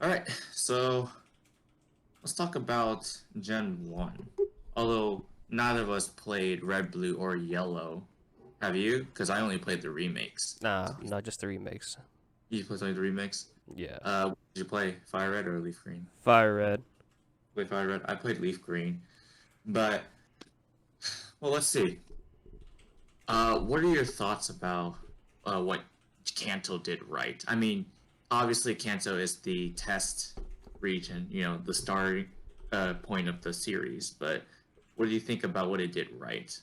All right, so let's talk about Gen 1. Although neither of us played Red, Blue, or Yellow. Have you? Because I only played the remakes. Nah, not just the remakes. You played only the remakes? Yeah. What did you play? Fire Red or Leaf Green? Fire Red. Play Fire Red. I played Leaf Green. But, well, let's see. What are your thoughts about what Kanto did right? I mean, obviously Kanto is the test region, the starting point of the series. But what do you think about what it did right?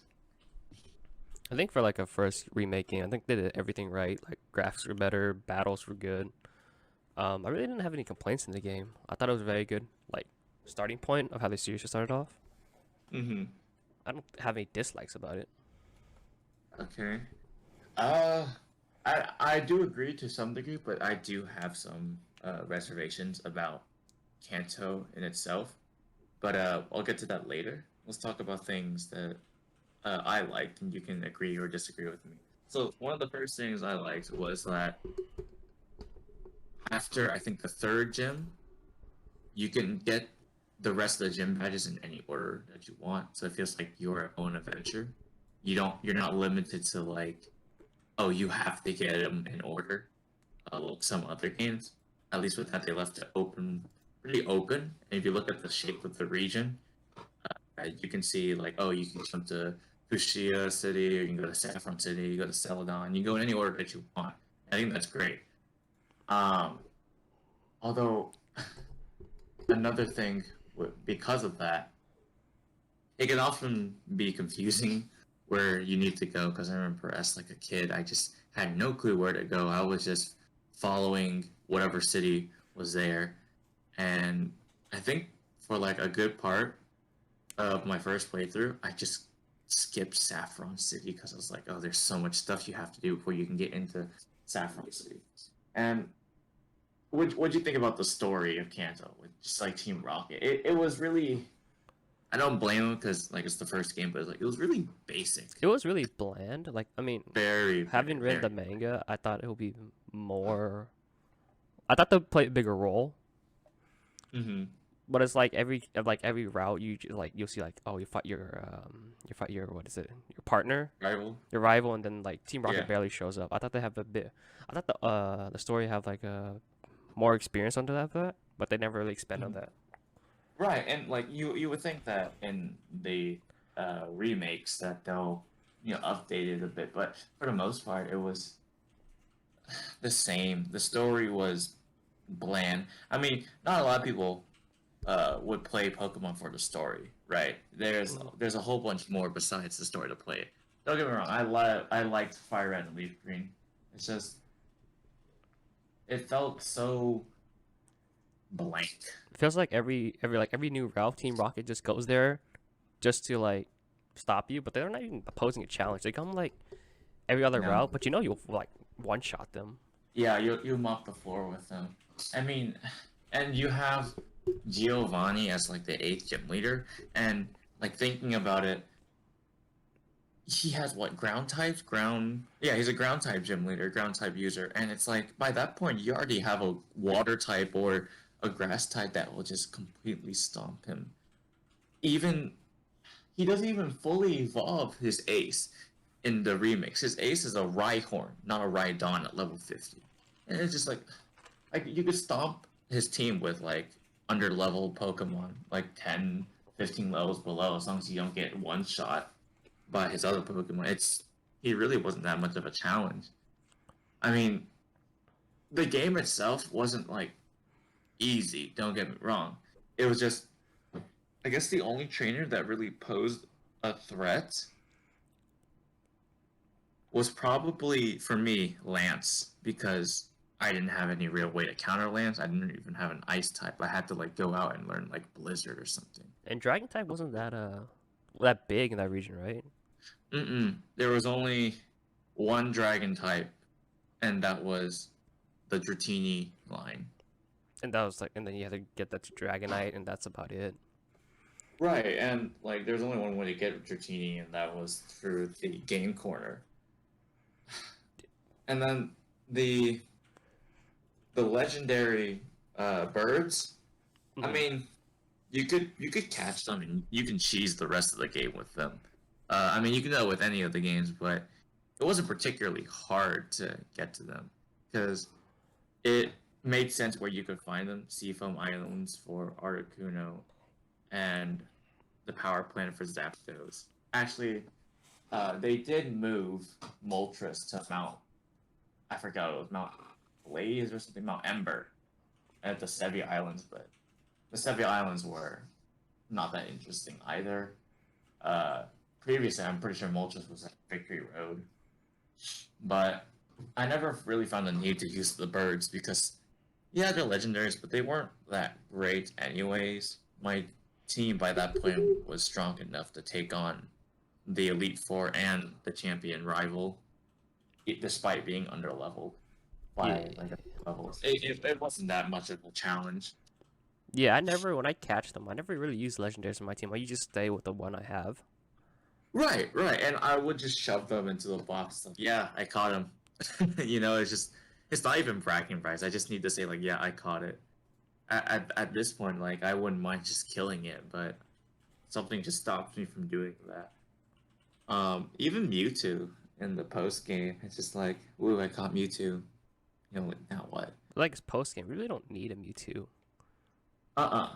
I think for like a first remaking, I think they did everything right. Like graphics were better, battles were good. I really didn't have any complaints in the game. I thought it was a very good like starting point of how the series started off. Mm-hmm. I don't have any dislikes about it. Okay. Uh, I do agree to some degree, but I do have some reservations about Kanto in itself. But I'll get to that later. Let's talk about things that I liked, and you can agree or disagree with me. So one of the first things I liked was that after I think the third gym, you can get the rest of the gym badges in any order that you want. So it feels like your own adventure. You're not limited to like, oh, you have to get them in order. Like some other games, at least with that, they left it open, pretty open. And if you look at the shape of the region, you can see like, oh, you can come to Fushia City, or you can go to Saffron City, you go to Celadon, you go in any order that you want. I think that's great. Um, although another thing, because of that, it can often be confusing where you need to go. Because I remember as like a kid, I just had no clue where to go. I was just following whatever city was there, and I think for like a good part of my first playthrough, I just skipped Saffron City because I was like, oh, there's so much stuff you have to do before you can get into Saffron City. And what'd you think about the story of Kanto with just like Team Rocket? It was really, I don't blame him because like it's the first game, but it was really basic, It was really bland. Like I mean, very having read the very. manga, I thought it would be more. I thought they'd play a bigger role. Mm-hmm. But it's like every route like you'll see like oh you fight your what is it your partner Rival, your rival and then like Team yeah. Rocket barely shows up. I thought they have a bit. I thought the story have like a more experience onto that, but they never really expand on Mhm. that. Right, and like you would think that in the remakes that they'll update it a bit, but for the most part, it was the same. The story was bland. I mean, not a lot of people would play Pokemon for the story, right? Mhm. There's a whole bunch more besides the story to play. Don't get me wrong, I liked Fire Red and Leaf Green. It's just it felt so blank. It feels like every new route Team Rocket just goes there just to like stop you, but they're not even opposing a challenge. They come like every other No, route, but you'll like one shot them. yeah, you mop the floor with them. I mean, and you have Giovanni as like the eighth gym leader, and like thinking about it, he has what ground types? Ground, yeah, he's a ground type gym leader, ground type user, and it's like by that point you already have a water type or a grass type that will just completely stomp him. Even he doesn't even fully evolve his ace in the remix. His ace is a Rhyhorn, not a Rhydon at level 50. And it's just like you could stomp his team with like under level Pokemon, like 10, 15 levels below, as long as you don't get one shot by his other Pokemon. He really wasn't that much of a challenge. I mean, the game itself wasn't like easy, don't get me wrong. It was just I guess the only trainer that really posed a threat was probably for me Lance because I didn't have any real way to counter Lance. I didn't even have an ice type. I had to like go out and learn like Blizzard or something. And Dragon type wasn't that big in that region, right? Mm-mm. There was only one dragon type, and that was the Dratini line. And that was like, and then you had to get that to Dragonite, and that's about it. Right, and like there's only one way to get Dratini, and that was through the game corner. And then the the legendary. birds. I Mhm. mean, you could catch them and you can cheese the rest of the game with them. I mean, you can do that with any of the games, but it wasn't particularly hard to get to them because it made sense where you could find them. Seafoam Islands for Articuno and the power plant for Zapdos. Actually, they did move Moltres to Mount. I forgot it was Mount Blaze or something. Mount Ember at the Sevi Islands, but the Sevi Islands were not that interesting either. Uh, Previously, I'm pretty sure Moltres was at Victory Road, but I never really found the need to use the birds because, yeah, they're legendaries, but they weren't that great anyways. My team by that point was strong enough to take on the Elite Four and the champion rival, despite being under leveled Yeah. by like levels. It wasn't that much of a challenge. Yeah, when I catch them, I never really use legendaries in my team. I just stay with the one I have. Right, and I would just shove them into the box. Like, yeah, I caught him. It's not even bragging rights. I just need to say like, yeah, I caught it. At this point, like, I wouldn't mind just killing it, but something just stops me from doing that. Even Mewtwo in the post game, it's just like, ooh, I caught Mewtwo. You know, now what? Like it's post game, we really don't need a Mewtwo Uh-uh.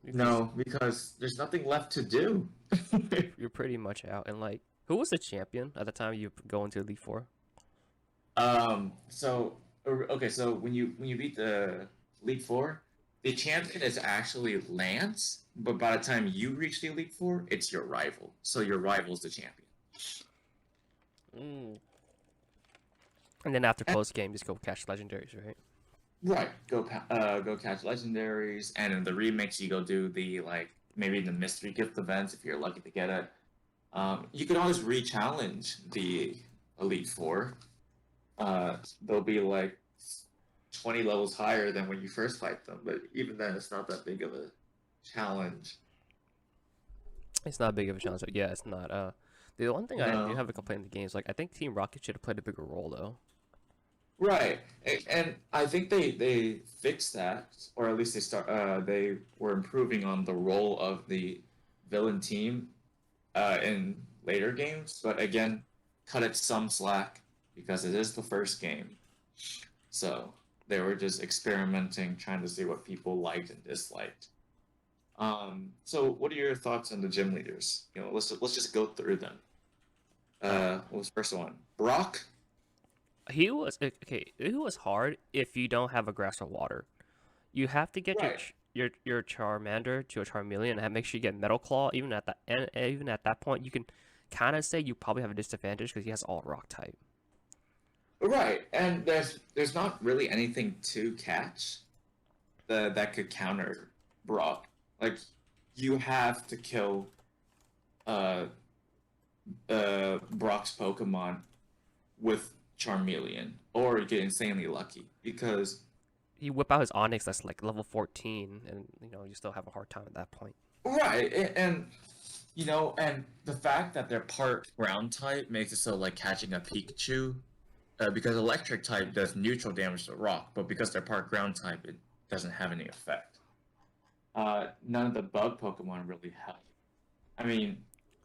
because No, because there's nothing left to do. you're pretty much out. And like, who was the champion at the time you go into Elite Four? So okay, so when you beat the Elite Four, the champion is actually Lance, but by the time you reach the Elite Four, it's your rival. So your rival's the champion. Mm. And then after post game, just go catch legendaries, right? Right. Go catch legendaries, and in the remakes, you go do the like maybe the mystery gift events if you're lucky to get it. You can always re-challenge the Elite Four. They'll be like 20 levels higher than when you first fight them, but even then, it's not that big of a challenge. It's not big of a challenge. But yeah, it's not. The one thing I do No. have a complaint in the game is like I think Team Rocket should have played a bigger role though. Right, and I think they fixed that, or at least they were improving on the role of the villain team in later games. But again, cut it some slack because it is the first game, so they were just experimenting, trying to see what people liked and disliked. So what are your thoughts on the gym leaders? You know, let's just go through them. Uh, What was the first one? Brock. he was okay. He was hard if you don't have a grass or water. You have to get Right. your Charmander to a Charmeleon and make sure you get Metal Claw. Even at that point, you can kind of say you probably have a disadvantage because he has all Rock type. Right, and there's not really anything to catch that could counter Brock. Like you have to kill uh Brock's Pokemon with Charmeleon, or you get insanely lucky because You whip out his Onyx that's like level 14, and you still have a hard time at that point. right, and you know, and the fact that they're part ground type makes it so like catching a Pikachu, because electric type does neutral damage to rock, but because they're part ground type, it doesn't have any effect. None of the bug Pokemon really help. I mean,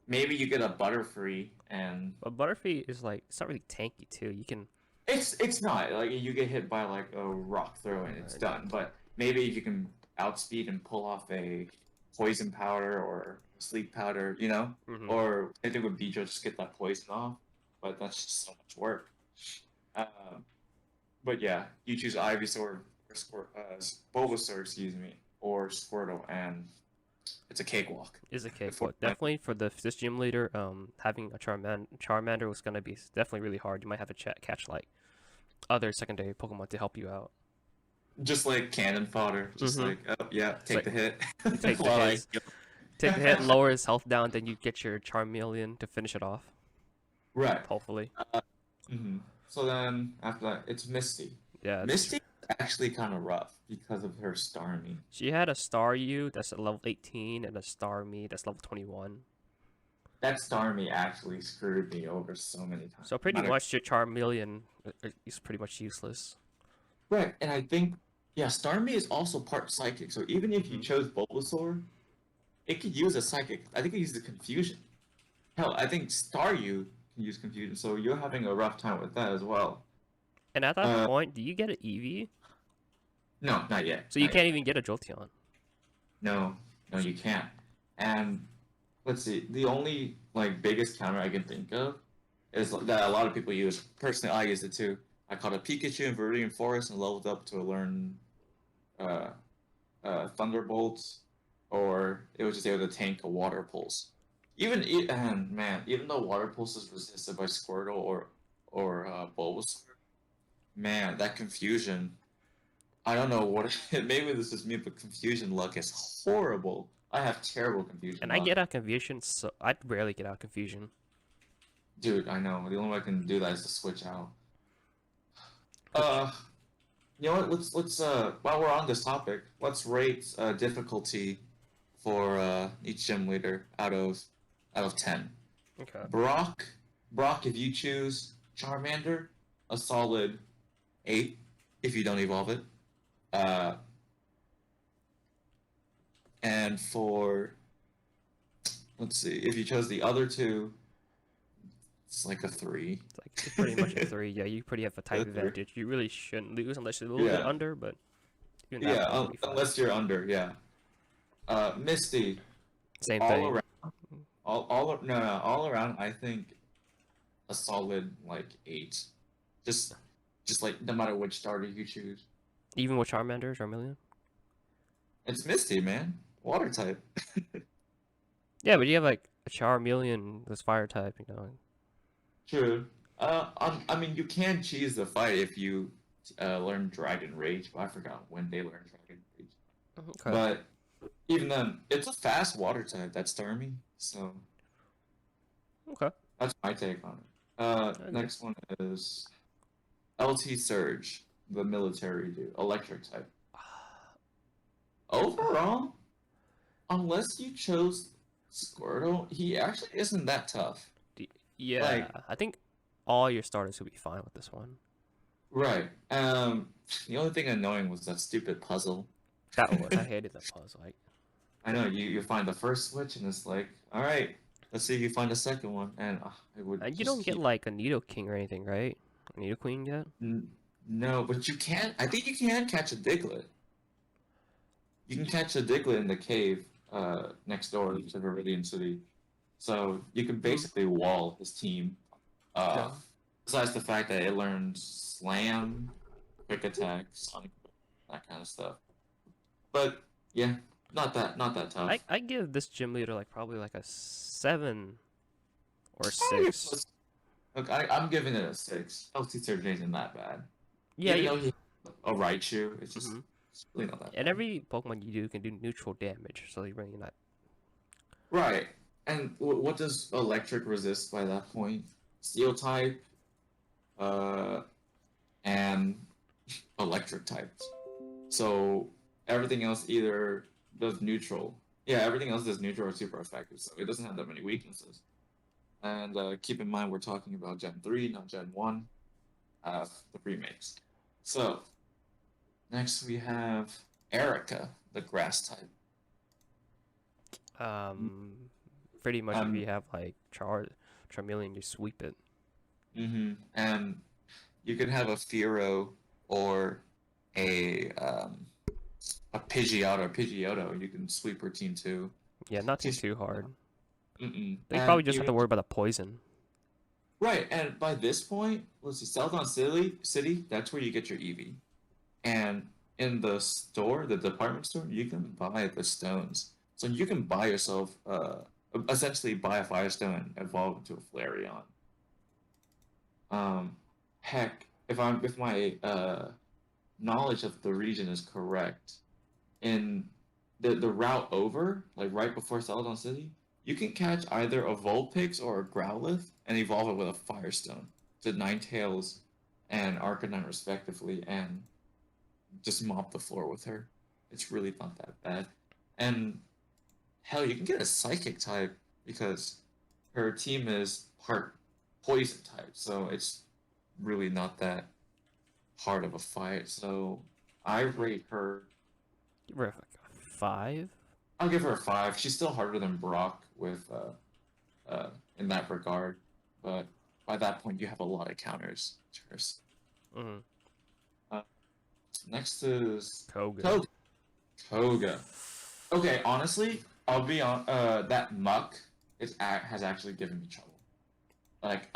maybe you get a Butterfree, and But Butterfree is like it's not really tanky too. You can it's not like you get hit by like a rock throw and it's done. But maybe if you can outspeed and pull off a poison powder or sleep powder, you know, hmm or I think with Beedrill just get that poison off. But that's just so much work. Um, but yeah, you choose Ivysaur or Bulbasaur, excuse me, or Squirtle, and it's a cakewalk. is a cake. Before But definitely for this gym leader, having a Charmander was gonna be definitely really hard. You might have to catch like other secondary Pokemon to help you out. just like cannon fodder, just hmm like oh yeah, It's take like the hit. you take the While I hits, take the hit, lower his health down, then you get your Charmeleon to finish it off. right. Hopefully, hmm So then after that, it's Misty. yeah. Misty is actually kind of rough because of her Starmie. She had a Staryu that's at level 18 and a Starmie that's level 21. That Starmie actually screwed me over so many times. So No pretty matter- much your Charmeleon is pretty much useless. Right, and I think Yeah, Starmie is also part psychic, so even if you Mhm. chose Bulbasaur, it could use a psychic. I think it uses confusion. Hell, I think Staryu can use confusion, so you're having a rough time with that as well. And at that Uh, point, do you get an EV? no, not yet, So you not can't yet. even get a Jolteon. No, no, So, you can't. And let's see, the only like biggest counter I can think of is that a lot of people use. Personally, I use it too. I caught a Pikachu in Viridian Forest and leveled up to learn uh, Thunderbolts, or it was just able to tank a Water Pulse. And man, even though Water Pulse is resisted by Squirtle or Bulbasaur, man, that confusion. I don't know what. Maybe this is me, but confusion luck is horrible. I have terrible confusion and I luck. get out confusion, so I rarely get out confusion. Dude, I know. The only way I can do that is to switch out. Which Uh, you know what? Let's while we're on this topic, let's rate difficulty for each gym leader out of 10. okay. Brock, Brock, if you choose Charmander, a solid 8 if you don't evolve it. Uh, and for let's see, if you chose the other two, it's like a 3. It's pretty much a three. Yeah, you pretty have a type A 3. advantage. You really shouldn't lose unless you're a little bit Yeah, under, but even that yeah. point, you'll be fine. Unless you're under, yeah. Misty, Same all thing. around, all around. I think a solid like 8. Just, just like no matter which starter you choose, Even with Charmander, Charmeleon. it's Misty, man. Water type. Yeah, but you have like a Charmeleon that's fire type, you know. True. I mean, you can cheese the fight if you learn Dragon Rage, but I forgot when they learn Dragon Rage. Okay. But even then, it's a fast water type. That's Starmie, so Okay. that's my take on it. I agree. Next one is LT Surge, the military dude, electric type. Overall, unless you chose Squirtle, he actually isn't that tough. Yeah, Like, I think all your starters will be fine with this one. right. The only thing annoying was that stupid puzzle. I hated that puzzle. Like, I know you find the first switch and it's like, all right, let's see if you find the second one, and it would and you just don't get keep. like a Nidoking or anything, right? A Nidoqueen yet? No, but you can. I think you can catch a Diglett. You can catch a Diglett in the cave next door to Viridian City, so you can basically wall his team. Yeah. Uh, besides the fact that it learns Slam, Quick Attack, Sonic, that kind of stuff. But yeah, not that I tough. I give this gym leader like probably like a 7 or Oh, 6. look, I'm giving it a 6. LT Surgery isn't that bad. Yeah, Even you. though he a Raichu, hmm it's really not that And bad. every Pokemon you do can do neutral damage, so you're really not. Right. And what does electric resist by that point? Steel type, uh, and electric types. So everything else either does neutral. Yeah, everything else does neutral or super effective. So it doesn't have that many weaknesses. And keep in mind we're talking about Gen 3, not Gen 1, the remakes. So next we have Erika, the grass type. Um, Pretty much if Um, you have like Charmeleon, you sweep it. and you can have a Firo or a Pidgeotto. You can sweep her team too. Yeah, nothing Just too hard. They and probably just have even to worry about the poison. right. And by this point, let's see, Celadon City. That's where you get your Eevee. And in the store, the department store, you can buy the stones. So you can buy yourself, essentially buy a Firestone and evolve into a Flareon. Um, heck, if my knowledge of the region is correct, in the route over, like right before Celadon City, you can catch either a Vulpix or a Growlithe and evolve it with a Firestone to Ninetales and Arcanine respectively, and just mop the floor with her. It's really not that bad. And hell, you can get a Psychic type because her team is part Poison type, so it's really not that hard of a fight. So I rate her. Give her like a 5. I'll give her a 5. She's still harder than Brock with in that regard, but by that point you have a lot of counters to hers. Mm-hmm. Next is Koga. Koga. Okay, honestly, I'll be on. That muck has actually given me trouble. Like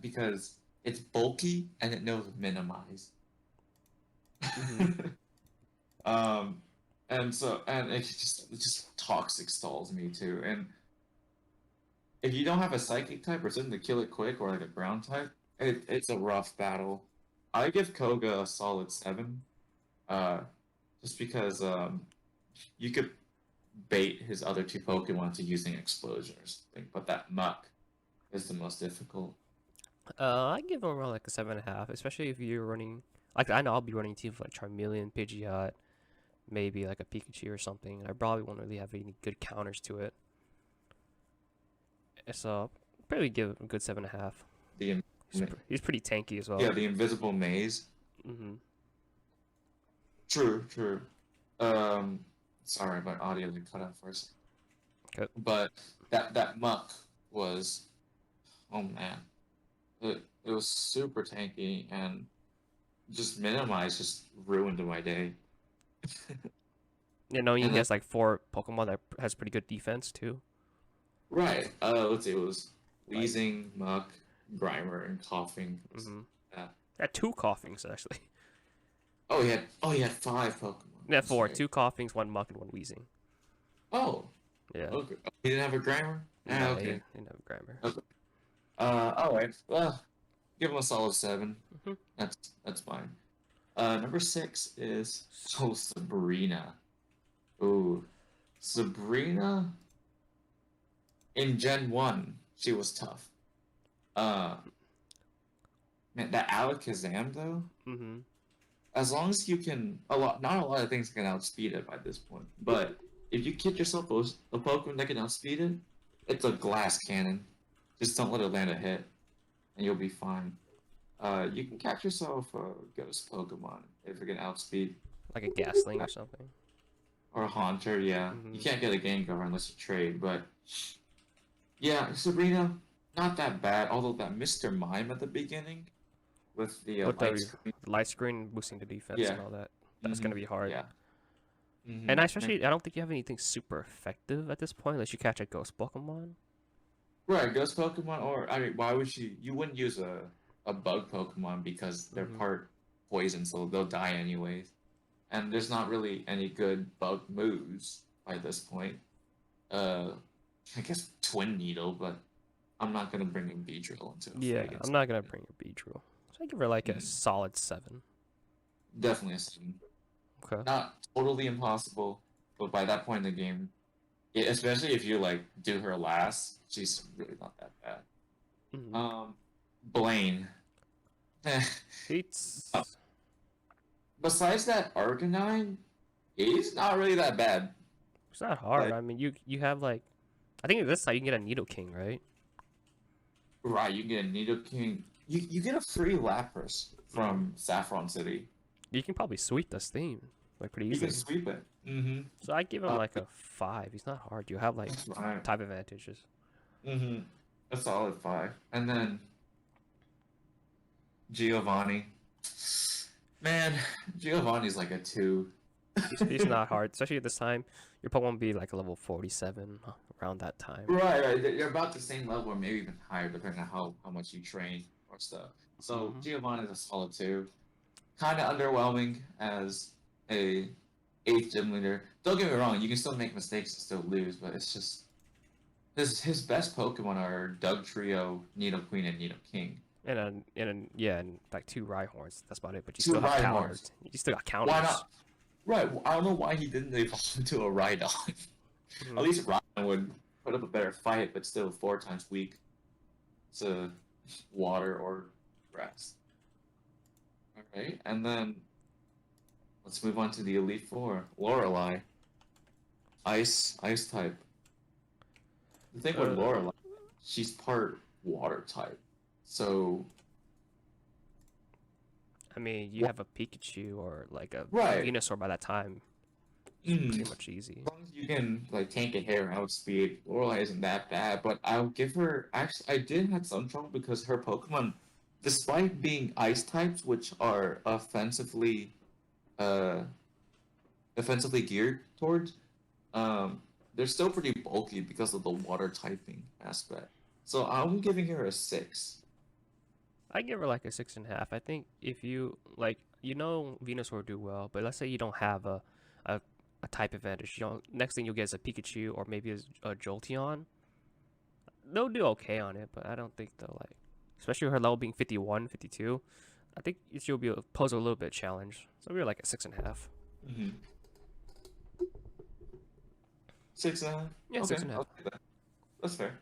because it's bulky and it knows minimize. Mm-hmm. And it just toxic stalls me too. And if you don't have a psychic type or something to kill it quick or like a ground type, it's a rough battle. I give Koga a solid 7. Uh, just because you could bait his other 2 Pokemon to using explosion or something, but that muck is the most difficult. I give him around like a 7.5, especially if you're running. Like I know I'll be running teams like Charmeleon, Pidgeot, maybe like a Pikachu or something. I probably won't really have any good counters to it. So probably give him a good 7.5. The He's pretty tanky as well. Yeah, the invisible maze. Mm-hmm. True, true. Sorry, my audio did cut out for a second. Okay. But that muck was, oh man, it was super tanky and just minimized, just ruined my day. You know, he And has like 4 Pokemon that has pretty good defense too. right. Let's see. It was wheezing, muck, Grimer, and coughing. Mm-hmm. Yeah. Had 2 coughings actually. Oh, he had 5 Pokemon. Yeah, 4. Sorry. 2 coughings, 1 muck, and 1 wheezing. Oh. Yeah. Okay. He didn't have a Grimer. No, Okay. he didn't have a Grimer. Okay. All right. Well, give him a solid 7. Mm-hmm. That's fine. Number 6 is Sabrina. Ooh, Sabrina. In Gen 1, she was tough. Man, that Alakazam though. Mm-hmm. As long as you can, not a lot of things can outspeed it by this point. But if you kid yourself a Pokemon that can outspeed it, it's a glass cannon. Just don't let it land a hit, and you'll be fine. You can catch yourself a ghost Pokemon if it can outspeed. Like a Ghastling or something. Or a Haunter, yeah. Mhm. You can't get a Gengar unless you trade, but yeah, Sabrina, not that bad. Although that Mr. Mime at the beginning with the With light the screen, light screen boosting the defense Yeah. and all that. That's gonna be hard. yeah. And especially, I don't think you have anything super effective at this point unless you catch a ghost Pokemon. Right, ghost Pokemon, or I mean, why would you wouldn't use a bug Pokemon because they're Mhm. part poison, so they'll die anyways. And there's not really any good bug moves by this point. I guess Twin Needle, but I'm not gonna bring in Beedrill into a Yeah, fight against I'm not gonna bring a Beedrill. So I give her like a Mhm. solid 7. Definitely a 7. Okay. Not totally impossible, but by that point in the game, especially if you like do her last, she's really not that bad. Mhm. Blaine. It's Besides that Arcanine, he's not really that bad. it's not hard. Like, I mean, you have like, I think this time you can get a Nido King, right? right, you get a Nidoking. You get a free Lapras from Saffron City. You can probably sweep this theme like pretty You can easily. sweep it. Mm-hmm. So I give him like a 5. He's not hard. You have like That's right. type advantages. Mm-hmm. A solid 5. And then Giovanni. Man, Giovanni's like a 2. He's not hard, especially at this time. Your Pokemon will be like a level 47 around that time. Right. You're about the same level or maybe even higher depending on how much you train or stuff. So Mhm. Giovanni's a solid 2. Kind of underwhelming as a 8th gym leader. Don't get me wrong, you can still make mistakes and still lose, but it's just his best Pokemon are Dugtrio, Nidoqueen, and Nidoking. And like 2 Rhyhorns. That's about it. But you 2 still have Rhyhorns. counters. You still got counters. Why not? Right. I don't know why he didn't evolve into a Rhydon. Mhm. At least Rhydon would put up a better fight, but still 4 times weak to water or grass. Alright, and then let's move on to the Elite Four. Lorelei. Ice type. The thing with Uh, Lorelei, she's part water type. So I mean, you have a Pikachu or like a Right. Venusaur by that time. It's Mm. pretty much easy. As long as you can like tank a hair outspeed, Lorelei isn't that bad. But I'll give her. Actually, I did have some trouble because her Pokemon, despite being ice types, which are uh, offensively geared towards, they're still pretty bulky because of the water typing aspect. So I'm giving her a 6. I give her like a 6.5. I think if you like, Venusaur do well, but let's say you don't have a, a type advantage. Next thing you'll get is a Pikachu or maybe a Jolteon. They'll do okay on it, but I don't think they'll like, especially with her level being 51, 52. I think she'll be pose a little bit challenge. So we're like a 6.5. Mm-hmm. 6.5. Yeah, Okay, 6.5. I'll take that. That's fair.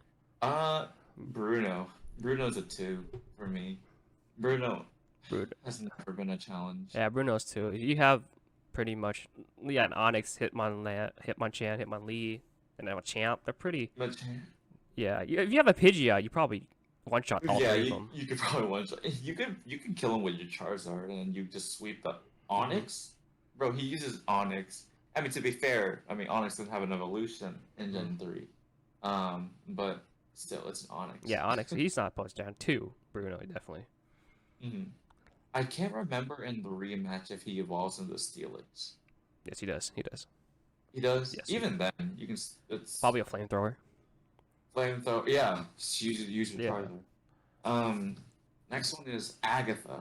Bruno. Bruno's a 2 for me. Bruno Bruno. has never been a challenge. Yeah, Bruno's too. You have pretty much, yeah, an Onyx, Hitmonchan, Hitmonlee, and then a Champ. They're pretty. But Yeah, if you have a Pidgeot, you probably one shot all yeah, three of them. you could probably one shot. You could kill him with your Charizard and you just sweep the Onyx. Bro, he uses Onyx. I mean, to be fair, I mean Onyx doesn't have an evolution in Gen 3. But still, it's an Onyx. Yeah, Onyx. He's not post down. 2, Bruno, definitely. I can't remember in the rematch if he evolves into Steelix. Yes, he does. He does. He does. Yes, Even then, you can. It's probably a flamethrower. flamethrower. Yeah, just use your Yeah. Charizard. Next one is Agatha.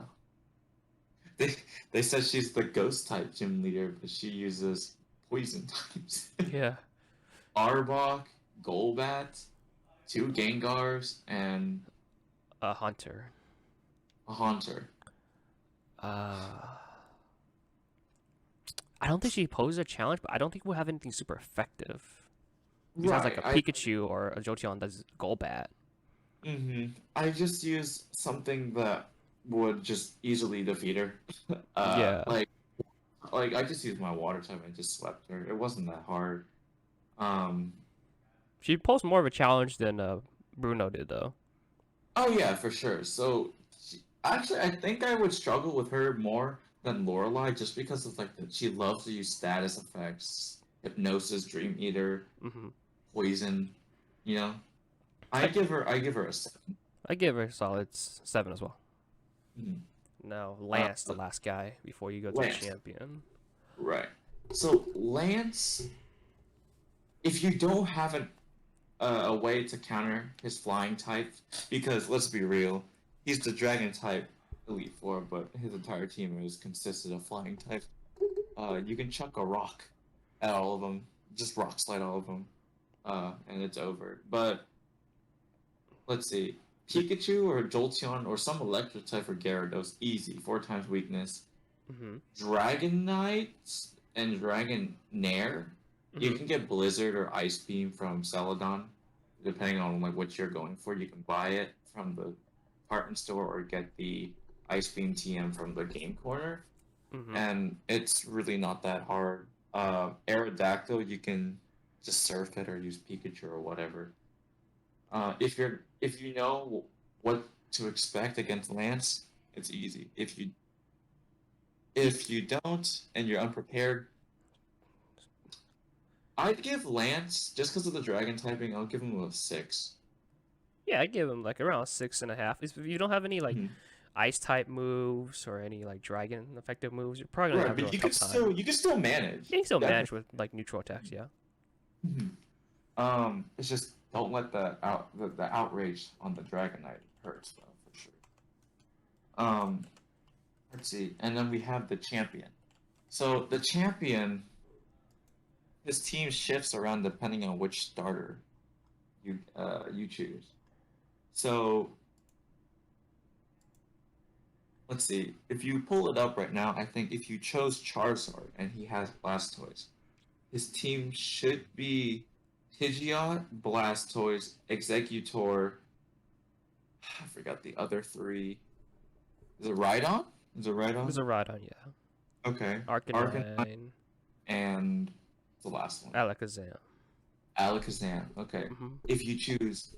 They said she's the ghost type gym leader, but she uses poison types. Yeah. Arbok, Golbat, 2 Gengars, and A Hunter. a Haunter. I don't think she poses a challenge, but I don't think we'll have anything super effective. Besides like a Pikachu or a Jolteon does Golbat. I just use something that would just easily defeat her. Yeah. Like I just used my water type and just swept her. It wasn't that hard. She posed more of a challenge than Bruno did, though. Oh yeah, for sure. So actually, I think I would struggle with her more than Lorelei just because of like she loves to use status effects, hypnosis, Dream Eater, poison. You know, I give her a 7. I give her a solid 7 as well. Mhm. Now, Lance, the last guy before you go to Lance. the champion. Right. So Lance, if you don't have a way to counter his flying type, because let's be real, he's the dragon type Elite Four, but his entire team is consisted of flying types. You can chuck a rock at all of them, just rock slide all of them, and it's over. But let's see, Pikachu or Jolteon or some electric type for Gyarados, easy, 4 times weakness. Dragonite and Dragonair, you can get Blizzard or Ice Beam from Celadon, depending on like what you're going for. You can buy it from the department store or get the Ice Beam TM from the game corner, and it's really not that hard. Aerodactyl, you can just surf it or use Pikachu or whatever. If you know what to expect against Lance, it's easy. If you don't and you're unprepared, I'd give Lance, just because of the dragon typing, I'll give him a 6. Yeah, I give him like around 6.5. If you don't have any like ice type moves or any like dragon effective moves, you're probably gonna have but a tough time. you can still manage. You can still manage with like neutral attacks, yeah. It's just don't let the outrage on the Dragonite hurts though, for sure. Let's see, and then we have the champion. So the champion, his team shifts around depending on which starter you choose. So let's see, if you pull it up right now, I think if you chose Charizard and he has Blastoise, his team should be Pidgeot, Blastoise, Executor. I forgot the other 3. Is it Rhydon? Is it Rhydon? There's a Rhydon, yeah. Okay. Arcanine. And the last one. Alakazam. Alakazam. Okay. If you chose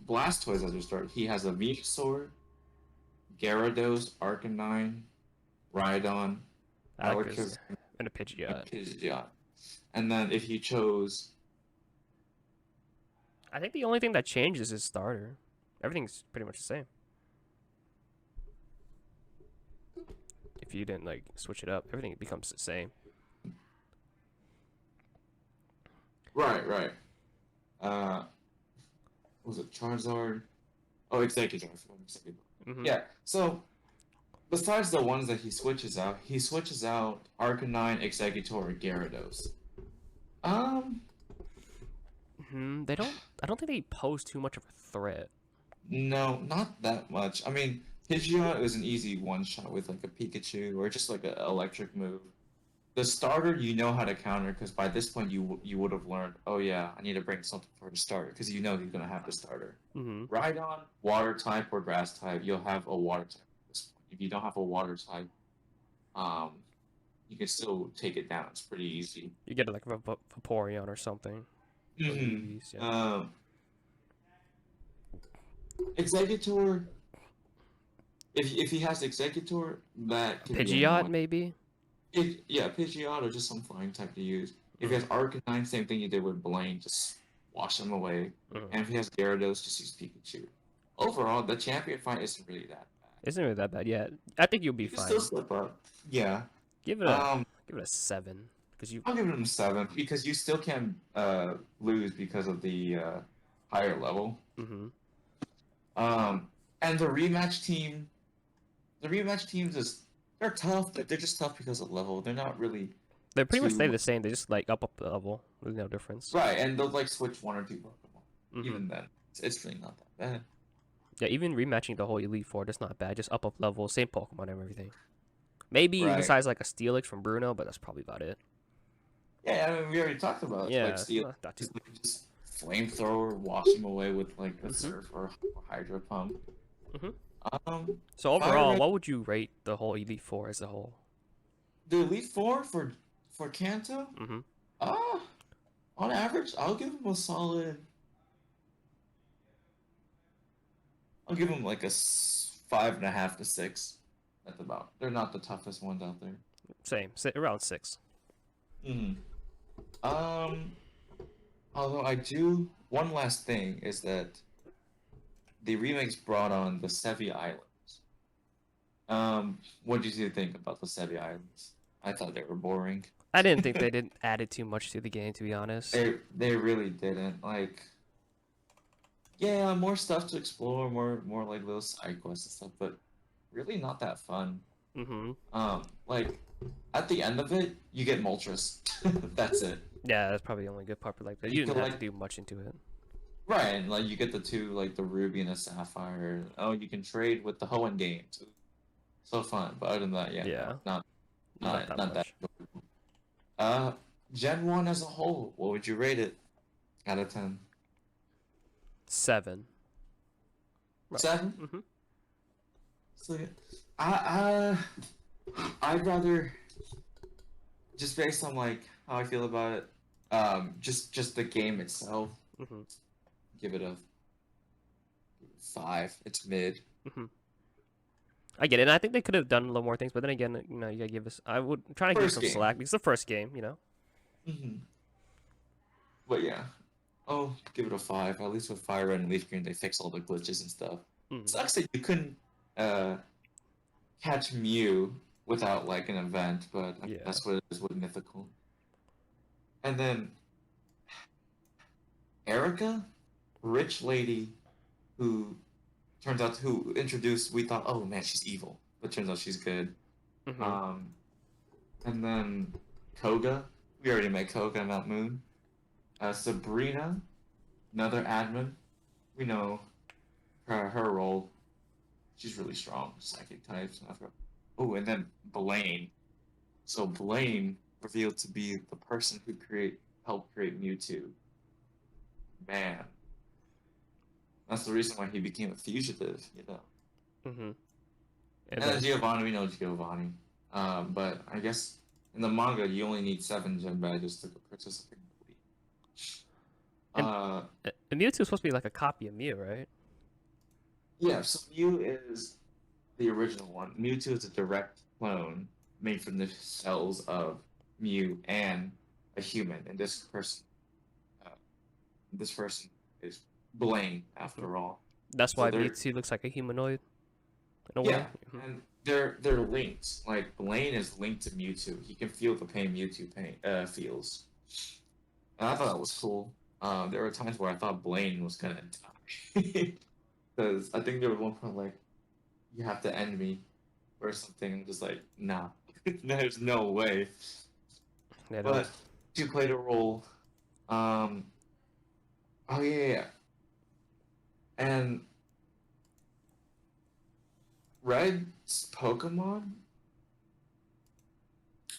Blastoise as your start, he has a Venusaur, Gyarados, Arcanine, Rhydon, Alakazam, Alakazam, and a and Pidgeot. Pidgeot. And then if you chose, I think the only thing that changes is starter. Everything's pretty much the same. If you didn't like switch it up, everything becomes the same. right. What was it Charizard? Oh, Executor. I forgot Executor. Hmm. Yeah. So besides the ones that he switches out Arcanine, Executor, Gyarados. Um, They don't. I don't think they pose too much of a threat. no, not that much. I mean, Pidgeot is an easy one shot with like a Pikachu or just like an electric move. The starter, you know how to counter because by this point you would have learned. Oh yeah, I need to bring something for the starter because you know he's gonna have the starter. Hmm. Rhydon, water type or grass type, you'll have a water type at this point. If you don't have a water type, um, you can still take it down. It's pretty easy. You get like a Vaporeon or something. Or Mm-hmm. Eevees, yeah. Executor. If he has Executor, that could be Pidgeot annoying. maybe. Yeah, Pidgeot or just some flying type to use. If he has Arcanine, same thing you did with Blaine, just wash him away. And if he has Gyarados, just use Pikachu. Overall, the champion fight isn't really that bad. Isn't really that bad yet. I think you'll be You can fine. still slip up. Yeah. Give it a 7 because you. I'll give it a 7 because you still can lose because of the higher level. Hmm. And the rematch teams they're tough. They're just tough because of level. They're not really They pretty much stay too the same. They just like up the level. There's no difference. right, and they'll like switch one or two Pokemon. Hmm. Even then, it's really not that bad. Yeah, even rematching the whole Elite Four, that's not bad. Just up level, same Pokemon and everything. Maybe Right. besides like a Steelix from Bruno, but that's probably about it. Yeah, I mean, we already talked about Yeah, like Steel, not too. just flamethrower, wash him away with like a Surf or Hydro Pump. Mhm. Um, So Fire overall, Red- what would you rate the whole Elite Four as a whole? the Elite Four for Kanto, Hmm. on average, I'll give him a solid. I'll give him like a 5.5 to 6. That's about. They're not the toughest ones out there. Same, around 6. Hmm. Um. Although I do, one last thing is that the remakes brought on the Sevi Islands. What did you think about the Sevi Islands? I thought they were boring. I didn't think they didn't added too much to the game, to be honest. They really didn't. Like, yeah, more stuff to explore, more like little side quests and stuff, but really not that fun. Hmm. Like at the end of it, you get Moltres. That's it. Yeah, that's probably the only good part. But like, You you didn't could, have like- to do much into it. Right, and like you get the two, like the Ruby and the Sapphire. Oh, you can trade with the Hoenn games. So fun, but other than that, yeah, Yeah. not Not that not that. much. Gen 1 as a whole, what would you rate it out of 10? 7. 7? Hmm. So yeah. I'd rather just based on like how I feel about it, just the game itself, Hmm. give it a 5. It's mid. Hmm. I get it, and I think they could have done a little more things, but then again, you know, you gotta give us. I would try to give First some game. slack because it's the first game, you know. Mm-hmm. But yeah, give it a 5. At least with Fire Red and Leaf Green, they fix all the glitches and stuff. Mhm. Sucks that you couldn't catch Mew without like an event, but I mean, Yeah. that's what it is with Mythical. And then Erika, rich lady who who introduced, we thought, oh man, she's evil, but turns out she's good. Mhm. And then Koga, we already met Koga on Mount Moon. Sabrina, another admin, we know her role. She's really strong, psychic types. Oh, and then Blaine. So Blaine revealed to be the person who helped create Mewtwo. Man, that's the reason why he became a fugitive, you know. Mhm. And then Giovanni, we know Giovanni. But I guess in the manga, you only need 7 gem badges to participate in the league. And Mewtwo's supposed to be like a copy of Mew, right? Yeah, so Mew is the original one, Mewtwo is a direct clone made from the cells of Mew and a human, and uh, this person is Blaine, after all. That's So why they're Mewtwo looks like a humanoid in a yeah, way. Mhm. and they're linked. Like Blaine is linked to Mewtwo. He can feel the pain feels, and I thought that was cool. There were times where I thought Blaine was gonna die because I think there was one point like you have to end me or something. I'm just like, nah, there's no way. Yeah, But she played a role. Um, oh yeah, and Red's Pokemon.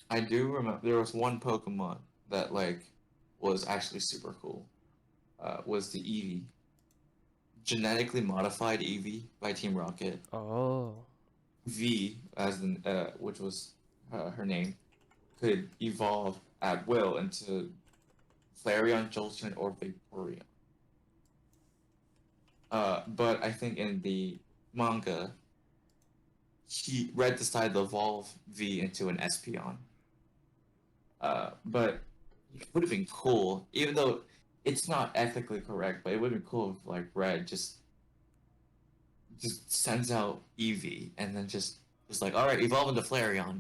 I do remember there was one Pokemon that like was actually super cool. Was the Eevee, genetically modified Eevee by Team Rocket. oh, V, as in which was her name, could evolve at will into Flareon, Jolteon, or Vaporeon. But I think in the manga, Red decided to evolve V into an Espeon. But it would have been cool, even though it's not ethically correct. But it would have been cool if like Red just sends out Eevee and then just like, all right, evolve into Flareon,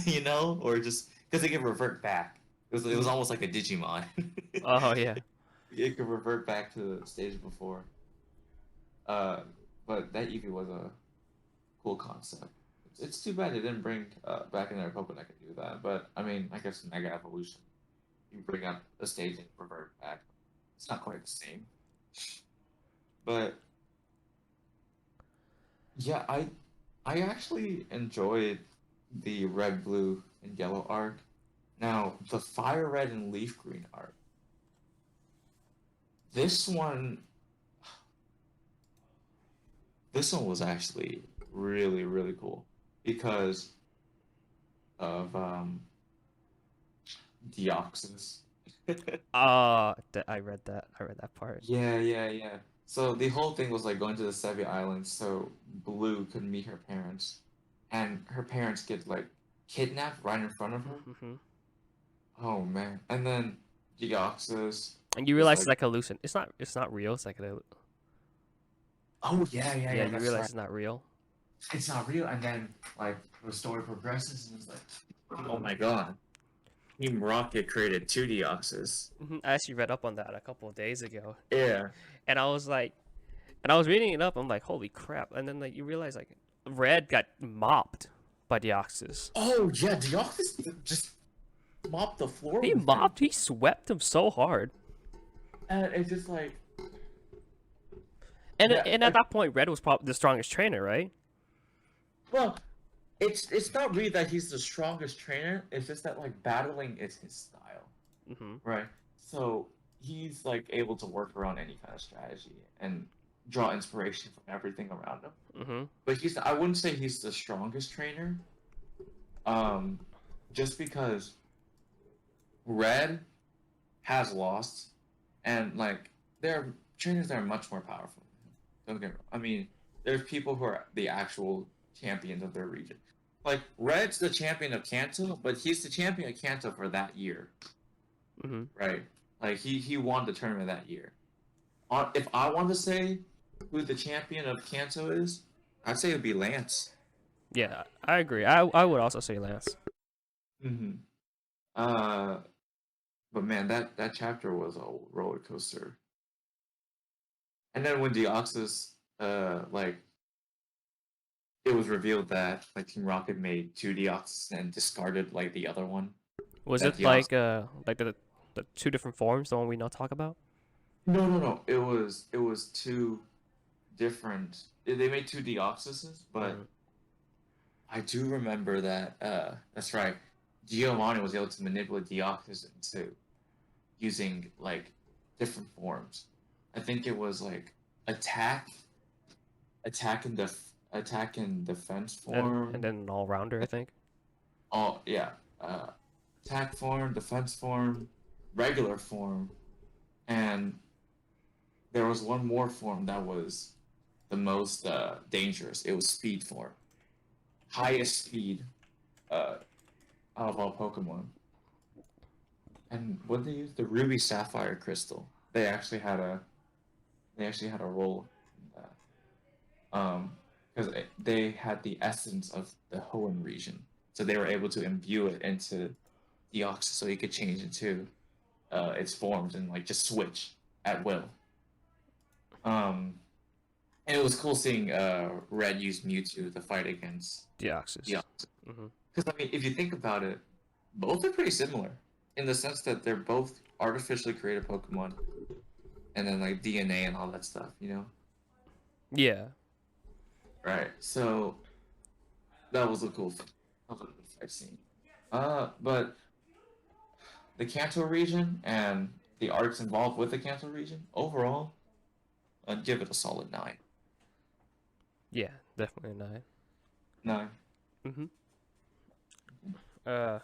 you know, or just because it can revert back. It was almost like a Digimon. oh yeah. It could revert back to the stage before. Uh, but that Eevee was a cool concept. It's too bad they didn't bring back in their Pokemon that could do that. But I mean, I guess Mega Evolution, you bring up a stage and revert back. It's not quite the same. But yeah, I actually enjoyed the red, blue, and yellow arc. Now the fire red and leaf green arc. This one, this one was actually really really cool because of Deoxys. I read that. I read that part. Yeah. So the whole thing was like going to the Sevia Islands so Blue could meet her parents, and her parents get like kidnapped right in front of her. Hmm. Oh man! And then Deoxys And you is realize it's like, like hallucin. It's not. It's not real. It's like a. oh Yeah, you that's realize right. it's not real. It's not real. And then like the story progresses, and it's like, oh my god, Team Rocket created two Deoxys. I actually read up on that a couple of days ago, Yeah. and I was like, and I was reading it up. I'm like, holy crap! And then like you realize like Red got mopped by Deoxys. Oh yeah, Deoxys just mopped the floor He with him. mopped. He swept him so hard. And it's just like, And yeah, and at that point, Red was probably the strongest trainer, right? well, it's not really that he's the strongest trainer. It's just that like battling is his style, Mm-hmm. right? So he's like able to work around any kind of strategy and draw inspiration from everything around him. Mm-hmm. But I wouldn't say he's the strongest trainer. Um, just because Red has lost, and like there are trainers that are much more powerful than him. Don't get me wrong. I mean, there's people who are the actual champions of their region. Like Red's the champion of Kanto, but he's the champion of Kanto for that year, Mm-hmm. right? Like he won the tournament that year. If I want to say who the champion of Kanto is, I'd say it would be Lance. Yeah, I agree. I would also say Lance. Mm-hmm. Uh, but man, that chapter was a roller coaster. And then when Deoxys, like it was revealed that like Team Rocket made two Deoxys and discarded like the other one. Was That it Deoxys. like the two different forms, the one we now talk about? No. It was two different. They made two Deoxyses, but Mm. I do remember that. That's right. Giovanni was able to manipulate Deoxys into using like different forms. I think it was like attack, attack and defense form. And then an all rounder, I think. Oh yeah, uh, attack form, defense form, regular form, and there was one more form that was the most dangerous. It was speed form, highest speed out of all Pokemon. And when they used the Ruby Sapphire Crystal, they actually had a role in that. Because they had the essence of the Hoenn region, so they were able to imbue it into Deoxys, so he could change into its forms and like just switch at will. Um, and it was cool seeing Red use Mewtwo to fight against Deoxys. Deoxys. Mm-hmm. Because I mean, if you think about it, both are pretty similar in the sense that they're both artificially created Pokemon, and then like DNA and all that stuff, you know? Yeah. Right. So that was a cool, that was a cool fight scene. But the Kanto region and the arcs involved with the Kanto region overall, I'd give it a solid 9. Yeah, definitely a 9. 9. Mm-hmm. Uh,